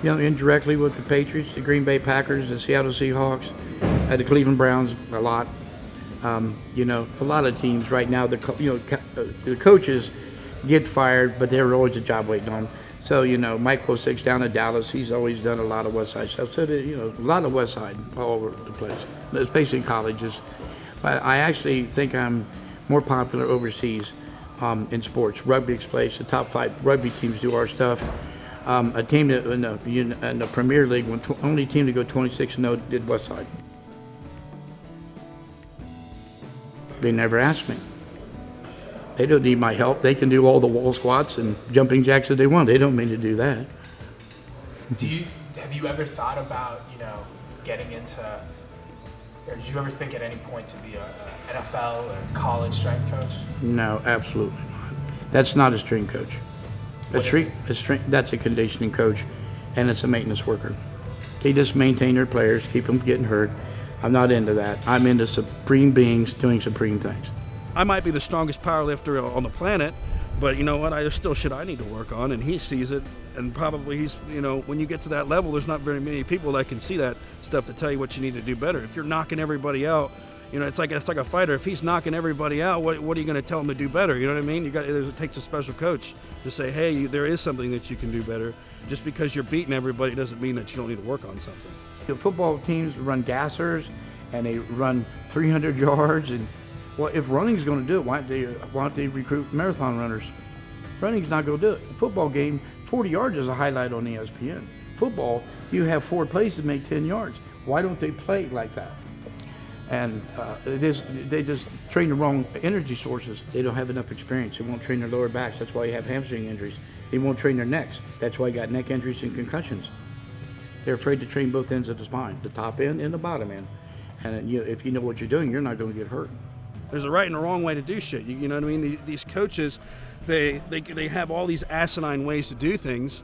indirectly with the Patriots, the Green Bay Packers, the Seattle Seahawks, the Cleveland Browns a lot. A lot of teams right now, the coaches get fired, but they're always a job waiting on. So, Mike Posey's down in Dallas, he's always done a lot of West Side stuff. So, a lot of West Side all over the place, especially colleges. But I actually think I'm more popular overseas in sports. Rugby's place, the top 5 rugby teams do our stuff. A team that in the Premier League, only team to go 26-0 did West Side. They never asked me. They don't need my help. They can do all the wall squats and jumping jacks that they want. They don't mean to do that. Have you ever thought about, getting into, or did you ever think at any point to be a NFL or college strength coach? No, absolutely not. That's not a strength coach. That's a conditioning coach, and it's a maintenance worker. They just maintain their players, keep them getting hurt. I'm not into that. I'm into supreme beings doing supreme things. I might be the strongest powerlifter on the planet, but you know what? There's still shit I need to work on, and he sees it. And probably he's, when you get to that level, there's not very many people that can see that stuff to tell you what you need to do better. If you're knocking everybody out, it's like a fighter. If he's knocking everybody out, what are you going to tell him to do better? You know what I mean? It takes a special coach to say, hey, there is something that you can do better. Just because you're beating everybody doesn't mean that you don't need to work on something. The football teams run gassers, and they run 300 yards. And if running's going to do it, why don't they recruit marathon runners? Running's not going to do it. A football game, 40 yards is a highlight on ESPN. Football, you have 4 plays to make 10 yards. Why don't they play like that? And they just train the wrong energy sources. They don't have enough experience. They won't train their lower backs. That's why you have hamstring injuries. They won't train their necks. That's why you got neck injuries and concussions. They're afraid to train both ends of the spine, the top end and the bottom end. And if you know what you're doing, you're not going to get hurt. There's a right and a wrong way to do shit. You know what I mean? These coaches, they have all these asinine ways to do things,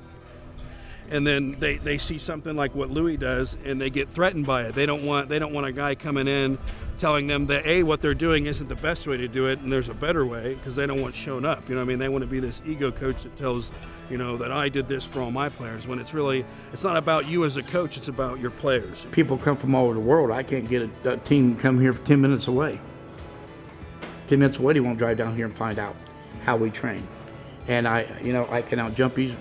and then they see something like what Louie does, and they get threatened by it. They don't want a guy coming in telling them that what they're doing isn't the best way to do it, and there's a better way, because they don't want shown up. You know what I mean? They want to be this ego coach that tells that I did this for all my players, when it's not about you as a coach, it's about your players. People come from all over the world. I can't get a team to come here for 10 minutes away. 10 minutes away, they won't drive down here and find out how we train. And I can out-jump these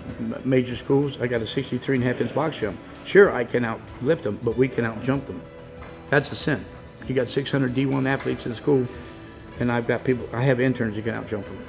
major schools. I got a 63.5-inch box jump. Sure, I can out-lift them, but we can out-jump them. That's a sin. You got 600 D1 athletes in school, and I have interns who can out-jump them.